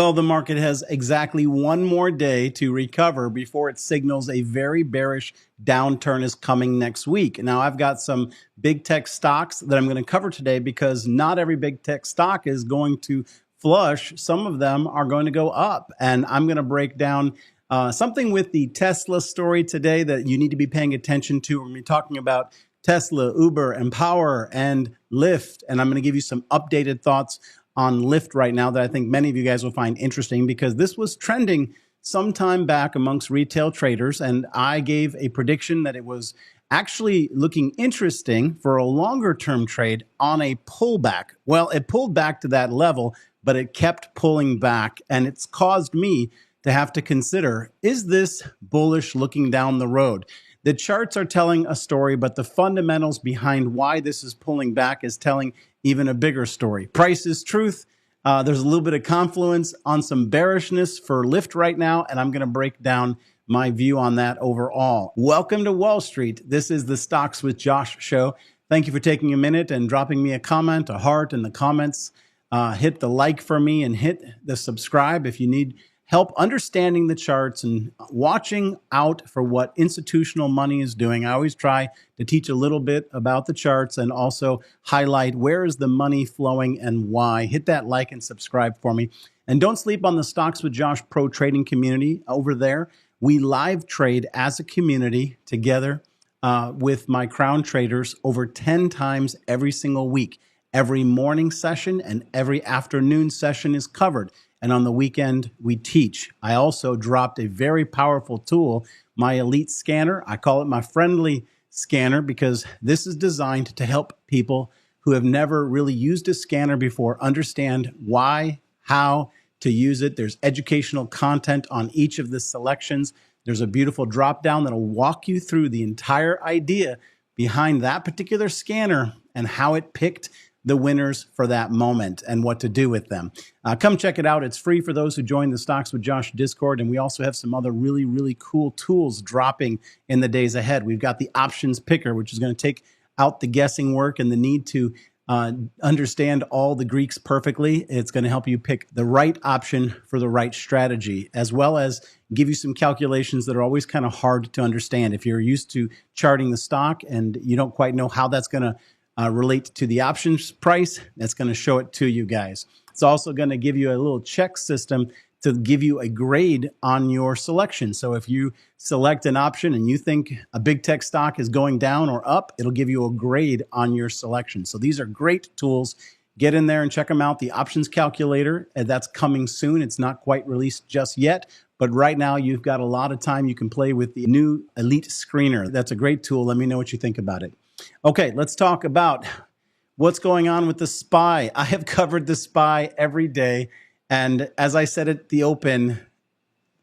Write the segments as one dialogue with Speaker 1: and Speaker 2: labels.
Speaker 1: Well, the market has exactly one more day to recover before it signals a very bearish downturn is coming next week. Now, I've got some big tech stocks that I'm going to cover today because not every big tech stock is going to flush. Some of them are going to go up, and I'm going to break down something with the Tesla story today that you need to be paying attention to. We're going to be talking about Tesla, Uber, Empower, and Lyft, and I'm going to give you some updated thoughts on Lyft right now that I think many of you guys will find interesting because this was trending some time back amongst retail traders, and I gave a prediction that it was actually looking interesting for a longer term trade on a pullback. Well, it pulled back to that level, but it kept pulling back, and it's caused me to have to consider, is this bullish looking down the road? The charts are telling a story, but the fundamentals behind why this is pulling back is telling even a bigger story. Price is truth. There's a little bit of confluence on some bearishness for Lyft right now, and I'm going to break down my view on that overall. Welcome to Wall Street. This is the Stocks with Josh show. Thank you for taking a minute and dropping me a comment, a heart in the comments. Hit the like for me and hit the subscribe if you need help understanding the charts and watching out for what institutional money is doing. I always try to teach a little bit about the charts and also highlight where is the money flowing and why. Hit that like and subscribe for me. And don't sleep on the Stocks with Josh Pro trading community over there. We live trade as a community together with my crown traders over 10 times every single week. Every morning session and every afternoon session is covered. And on the weekend, we teach. I also dropped a very powerful tool, my Elite Scanner. I call it my friendly scanner because this is designed to help people who have never really used a scanner before understand why, how to use it. There's educational content on each of the selections. There's a beautiful drop down that'll walk you through the entire idea behind that particular scanner and how it picked the winners for that moment and what to do with them. Come check it out. It's free for those who join the Stocks with Josh Discord. And we also have some other really, really cool tools dropping in the days ahead. We've got the options picker, which is going to take out the guessing work and the need to understand all the Greeks perfectly. It's going to help you pick the right option for the right strategy, as well as give you some calculations that are always kind of hard to understand. If you're used to charting the stock and you don't quite know how that's going to relate to the options price, that's going to show it to you guys. It's also going to give you a little check system to give you a grade on your selection. So if you select an option and you think a big tech stock is going down or up, it'll give you a grade on your selection. So these are great tools. Get in there and check them out. The options calculator, that's coming soon. It's not quite released just yet, but right now you've got a lot of time. You can play with the new Elite Screener. That's a great tool. Let me know what you think about it. Okay, let's talk about what's going on with the SPY. I have covered the SPY every day. And as I said at the open,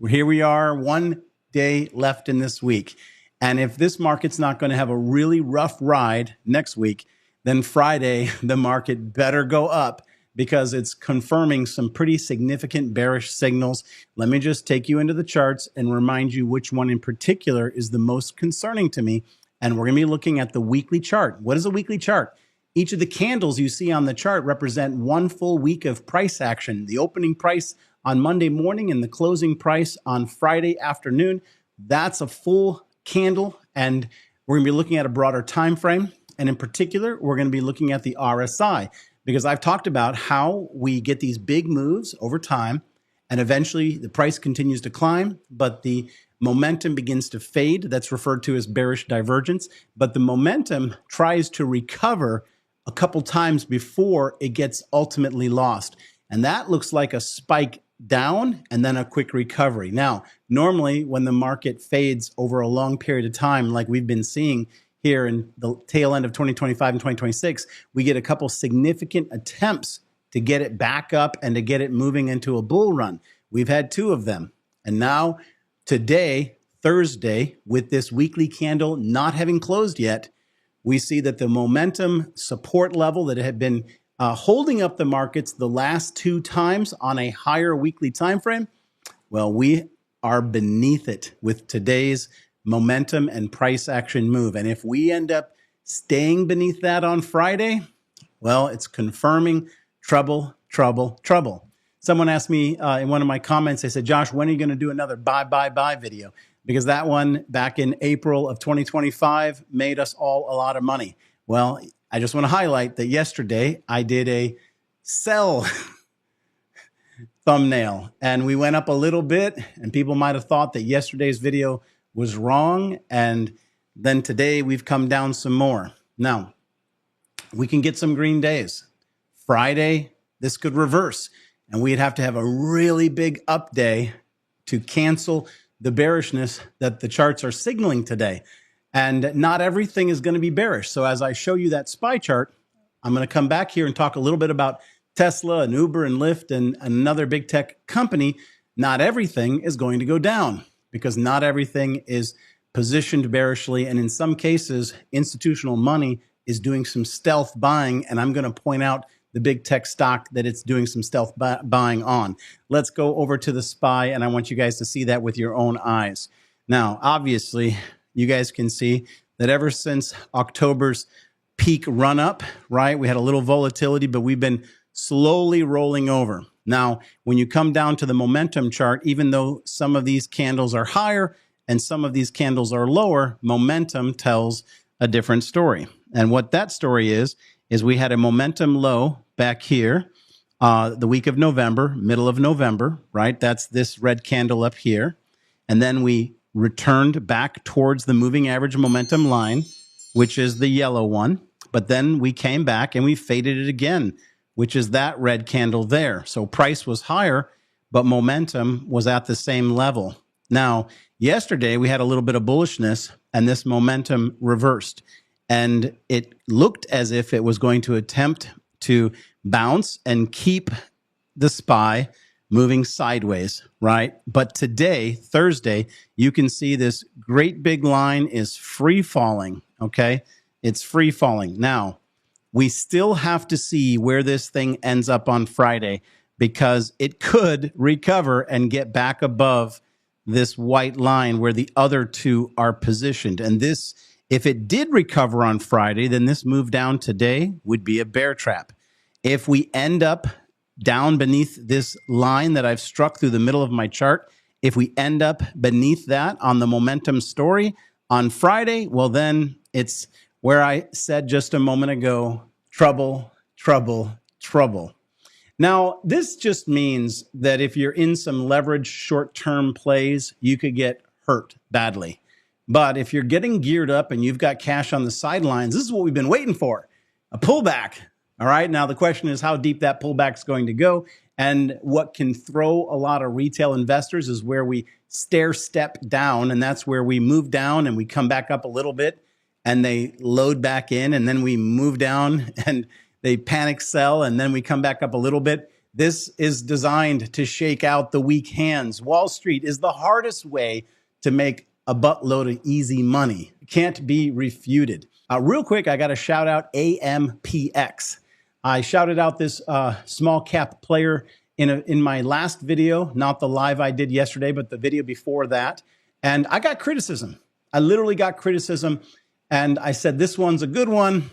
Speaker 1: here we are, one day left in this week. And if this market's not going to have a really rough ride next week, then Friday, the market better go up because it's confirming some pretty significant bearish signals. Let me just take you into the charts and remind you which one in particular is the most concerning to me. And we're going to be looking at the weekly chart. What is a weekly chart? Each of the candles you see on the chart represent one full week of price action. The opening price on Monday morning and the closing price on Friday afternoon. That's a full candle. And we're going to be looking at a broader time frame. And in particular, we're going to be looking at the RSI because I've talked about how we get these big moves over time. And eventually the price continues to climb, but the momentum begins to fade. That's referred to as bearish divergence. But the momentum tries to recover a couple times before it gets ultimately lost. And that looks like a spike down and then a quick recovery. Now, normally when the market fades over a long period of time, like we've been seeing here in the tail end of 2025 and 2026, we get a couple significant attempts to get it back up and to get it moving into a bull run. We've had two of them. And now today, Thursday, with this weekly candle not having closed yet, we see that the momentum support level that had been holding up the markets the last two times on a higher weekly time frame, well, we are beneath it with today's momentum and price action move. And if we end up staying beneath that on Friday, well, it's confirming trouble, trouble, trouble. Someone asked me in one of my comments, they said, Josh, when are you going to do another buy video? Because that one back in April of 2025 made us all a lot of money. Well, I just want to highlight that yesterday I did a sell thumbnail and we went up a little bit, and people might have thought that yesterday's video was wrong. And then today we've come down some more. Now, we can get some green days. Friday, this could reverse, and we'd have to have a really big up day to cancel the bearishness that the charts are signaling today. And not everything is going to be bearish. So as I show you that SPY chart, I'm going to come back here and talk a little bit about Tesla and Uber and Lyft and another big tech company. Not everything is going to go down because not everything is positioned bearishly. And in some cases, institutional money is doing some stealth buying. And I'm going to point out the big tech stock that it's doing some stealth buying on. Let's go over to the SPY, and I want you guys to see that with your own eyes. Now, obviously, you guys can see that ever since October's peak run up, right, we had a little volatility, but we've been slowly rolling over. Now, when you come down to the momentum chart, even though some of these candles are higher and some of these candles are lower, momentum tells a different story. And what that story is we had a momentum low back here the week of November, middle of November, right? That's this red candle up here. And then we returned back towards the moving average momentum line, which is the yellow one. But then we came back and we faded it again, which is that red candle there. So price was higher, but momentum was at the same level. Now, yesterday we had a little bit of bullishness and this momentum reversed. And it looked as if it was going to attempt to bounce and keep the SPY moving sideways, right? But today, Thursday, you can see this great big line is free falling, okay? It's free falling. Now, we still have to see where this thing ends up on Friday because it could recover and get back above this white line where the other two are positioned. And this, if it did recover on Friday, then this move down today would be a bear trap. If we end up down beneath this line that I've struck through the middle of my chart, if we end up beneath that on the momentum story on Friday, well, then it's where I said just a moment ago, trouble, trouble, trouble. Now, this just means that if you're in some leverage short-term plays, you could get hurt badly. But if you're getting geared up and you've got cash on the sidelines, this is what we've been waiting for, a pullback. All right. Now, the question is how deep that pullback is going to go. And what can throw a lot of retail investors is where we stair step down. And that's where we move down and we come back up a little bit and they load back in. And then we move down and they panic sell. And then we come back up a little bit. This is designed to shake out the weak hands. Wall Street is the hardest way to make a buttload of easy money. It can't be refuted. Real quick, I got to shout out AMPX. I shouted out this small cap player in my last video, not the live I did yesterday, but the video before that. And I got criticism. I literally got criticism. And I said, this one's a good one.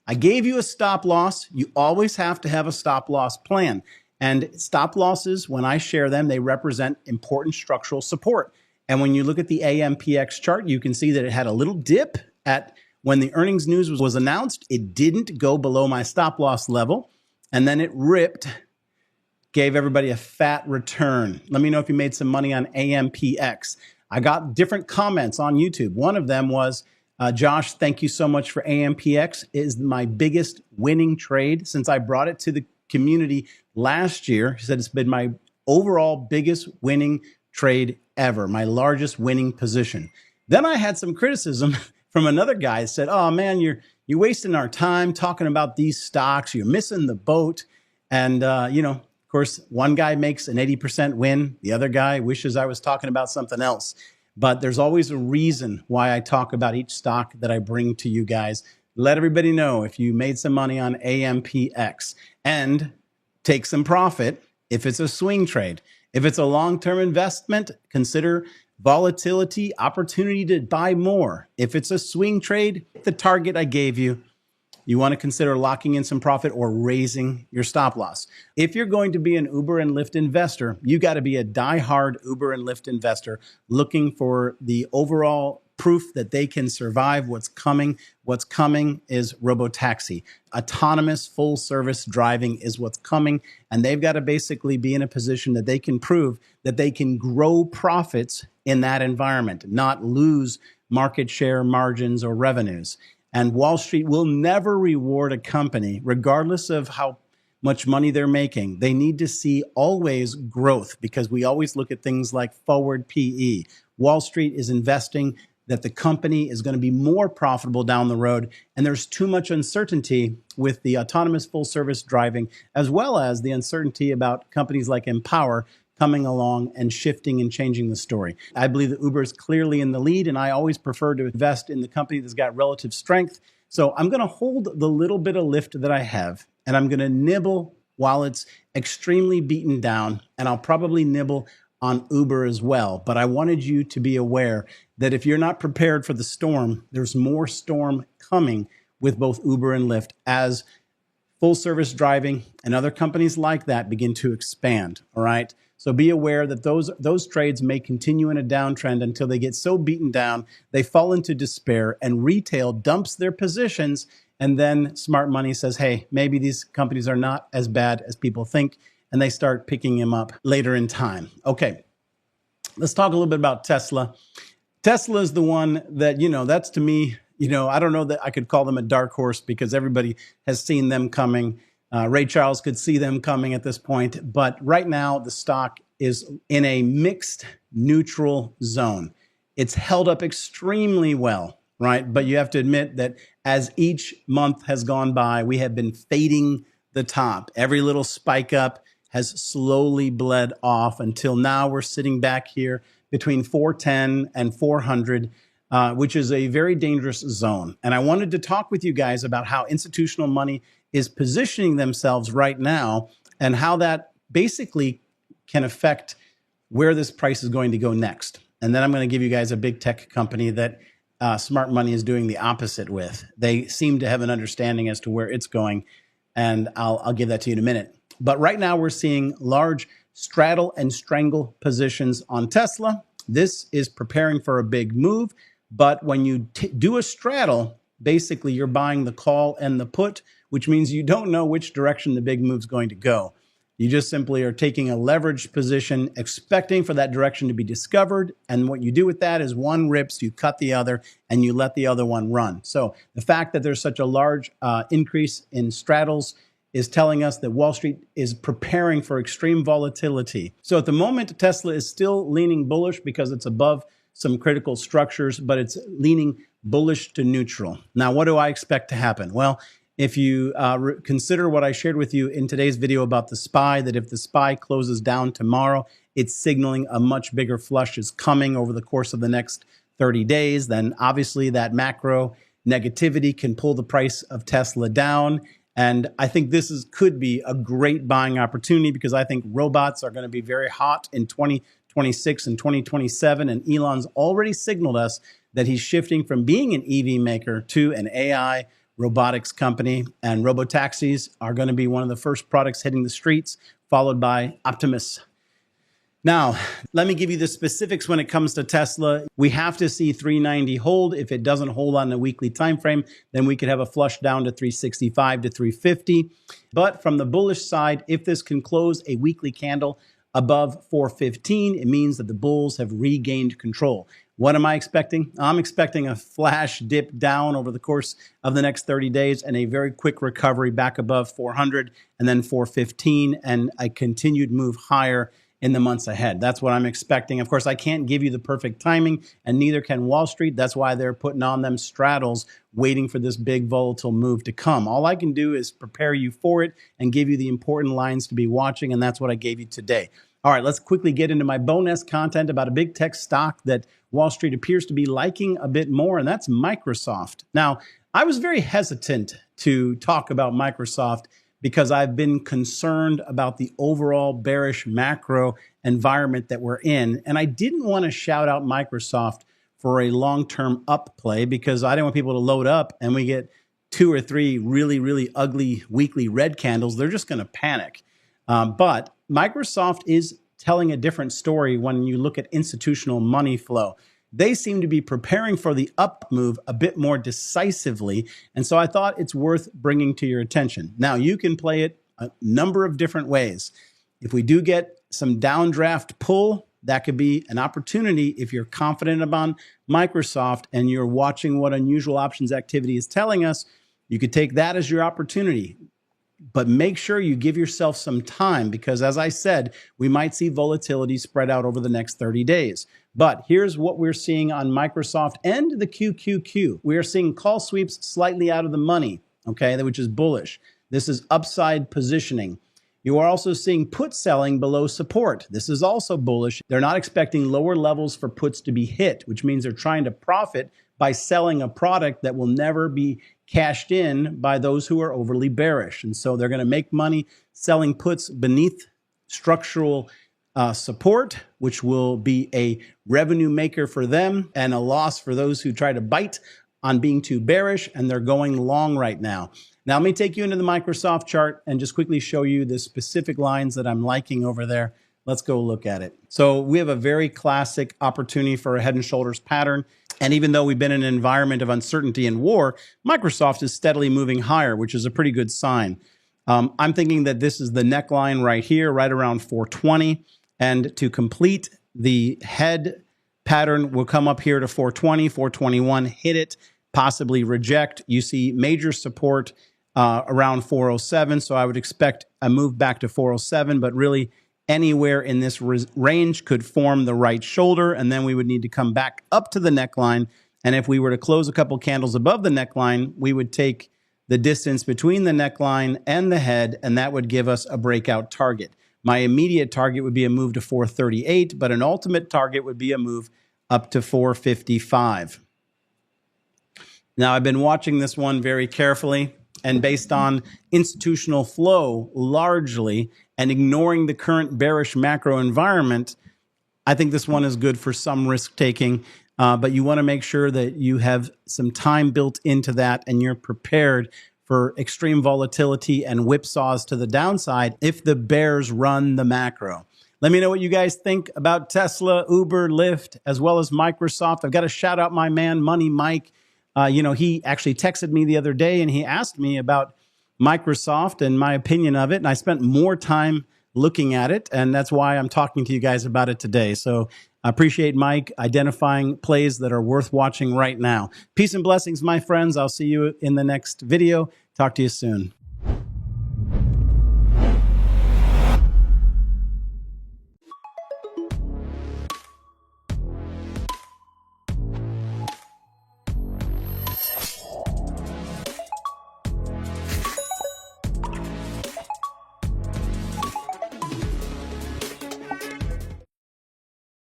Speaker 1: I gave you a stop loss. You always have to have a stop loss plan. And stop losses, when I share them, they represent important structural support. And when you look at the AMPX chart, you can see that it had a little dip at when the earnings news was announced. It didn't go below my stop loss level. And then it ripped, gave everybody a fat return. Let me know if you made some money on AMPX. I got different comments on YouTube. One of them was, Josh, thank you so much for AMPX. It is my biggest winning trade since I brought it to the community last year. He said it's been my overall biggest winning trade ever, my largest winning position. Then I had some criticism from another guy that said, oh man, you're wasting our time talking about these stocks. You're missing the boat. And, of course, one guy makes an 80% win. The other guy wishes I was talking about something else. But there's always a reason why I talk about each stock that I bring to you guys. Let everybody know if you made some money on AMPX and take some profit if it's a swing trade. If it's a long-term investment, consider volatility, opportunity to buy more. If it's a swing trade, the target I gave you, you want to consider locking in some profit or raising your stop loss. If you're going to be an Uber and Lyft investor, you got to be a diehard Uber and Lyft investor looking for the overall proof that they can survive what's coming. What's coming is robotaxi. Autonomous full service driving is what's coming. And they've got to basically be in a position that they can prove that they can grow profits in that environment, not lose market share, margins, or revenues. And Wall Street will never reward a company, regardless of how much money they're making. They need to see always growth, because we always look at things like forward PE. Wall Street is investing that the company is going to be more profitable down the road. And there's too much uncertainty with the autonomous full service driving, as well as the uncertainty about companies like Empower coming along and shifting and changing the story. I believe that Uber is clearly in the lead, and I always prefer to invest in the company that's got relative strength. So I'm going to hold the little bit of Lyft that I have, and I'm going to nibble while it's extremely beaten down, and I'll probably nibble on Uber as well. But I wanted you to be aware that if you're not prepared for the storm, there's more storm coming with both Uber and Lyft as full service driving and other companies like that begin to expand. All right. So be aware that those trades may continue in a downtrend until they get so beaten down, they fall into despair, and retail dumps their positions. And then smart money says, hey, maybe these companies are not as bad as people think, and they start picking them up later in time. Okay, let's talk a little bit about Tesla. Tesla is the one that, that's to me, I don't know that I could call them a dark horse, because everybody has seen them coming. Ray Charles could see them coming at this point. But right now, the stock is in a mixed neutral zone. It's held up extremely well, right? But you have to admit that as each month has gone by, we have been fading the top. Every little spike up has slowly bled off until now we're sitting back here between 410 and 400, which is a very dangerous zone. And I wanted to talk with you guys about how institutional money is positioning themselves right now and how that basically can affect where this price is going to go next. And then I'm going to give you guys a big tech company that smart money is doing the opposite with. They seem to have an understanding as to where it's going, and I'll give that to you in a minute. But right now we're seeing large straddle and strangle positions on Tesla. This is preparing for a big move. But when you do a straddle, basically you're buying the call and the put, which means you don't know which direction the big move's going to go. You just simply are taking a leveraged position, expecting for that direction to be discovered. And what you do with that is one rips, you cut the other, and you let the other one run. So the fact that there's such a large increase in straddles is telling us that Wall Street is preparing for extreme volatility. So at the moment, Tesla is still leaning bullish because it's above some critical structures, but it's leaning bullish to neutral. Now, what do I expect to happen? Well, if you consider what I shared with you in today's video about the SPY, that if the SPY closes down tomorrow, it's signaling a much bigger flush is coming over the course of the next 30 days, then obviously that macro negativity can pull the price of Tesla down. And I think this could be a great buying opportunity, because I think robots are going to be very hot in 2026 and 2027. And Elon's already signaled us that he's shifting from being an EV maker to an AI robotics company. And robotaxis are going to be one of the first products hitting the streets, followed by Optimus. Now, let me give you the specifics when it comes to Tesla. We have to see 390 hold. If it doesn't hold on a weekly time frame, then we could have a flush down to 365 to 350. But from the bullish side, if this can close a weekly candle above 415, it means that the bulls have regained control. What am I expecting? I'm expecting a flash dip down over the course of the next 30 days and a very quick recovery back above 400 and then 415 and a continued move higher in the months ahead. That's what I'm expecting. Of course, I can't give you the perfect timing, and neither can Wall Street. That's why they're putting on them straddles, waiting for this big volatile move to come. All I can do is prepare you for it and give you the important lines to be watching, and that's what I gave you today. All right, let's quickly get into my bonus content about a big tech stock that Wall Street appears to be liking a bit more, and that's Microsoft. Now, I was very hesitant to talk about Microsoft because I've been concerned about the overall bearish macro environment that we're in. And I didn't want to shout out Microsoft for a long-term up play because I didn't want people to load up and we get 2 or 3 really, really ugly weekly red candles, they're just going to panic. But Microsoft is telling a different story when you look at institutional money flow. They seem to be preparing for the up move a bit more decisively. And so I thought it's worth bringing to your attention. Now, you can play it a number of different ways. If we do get some downdraft pull, that could be an opportunity if you're confident about Microsoft and you're watching what unusual options activity is telling us. You could take that as your opportunity. But make sure you give yourself some time because, as I said, we might see volatility spread out over the next 30 days. But here's what we're seeing on Microsoft and the QQQ. We are seeing call sweeps slightly out of the money, okay, which is bullish. This is upside positioning. You are also seeing put selling below support. This is also bullish. They're not expecting lower levels for puts to be hit, which means they're trying to profit by selling a product that will never be cashed in by those who are overly bearish. And so they're going to make money selling puts beneath structural support, which will be a revenue maker for them and a loss for those who try to bite on being too bearish, and they're going long right now. Now, let me take you into the Microsoft chart and just quickly show you the specific lines that I'm liking over there. Let's go look at it. So we have a very classic opportunity for a head and shoulders pattern. And even though we've been in an environment of uncertainty and war, Microsoft is steadily moving higher, which is a pretty good sign. I'm thinking that this is the neckline right here, right around 420. And to complete the head pattern, we'll come up here to 420, 421, hit it, possibly reject. You see major support around 407. So I would expect a move back to 407, but really anywhere in this range could form the right shoulder. And then we would need to come back up to the neckline. And if we were to close a couple candles above the neckline, we would take the distance between the neckline and the head, and that would give us a breakout target. My immediate target would be a move to 438, but an ultimate target would be a move up to 455. Now, I've been watching this one very carefully, and based on institutional flow largely and ignoring the current bearish macro environment, I think this one is good for some risk taking, but you want to make sure that you have some time built into that and you're prepared for extreme volatility and whipsaws to the downside if the bears run the macro. Let me know what you guys think about Tesla, Uber, Lyft, as well as Microsoft. I've got to shout out my man, Money Mike. He actually texted me the other day and he asked me about Microsoft and my opinion of it. And I spent more time looking at it. And that's why I'm talking to you guys about it today. So I appreciate Mike identifying plays that are worth watching right now. Peace and blessings, my friends. I'll see you in the next video. Talk to you soon.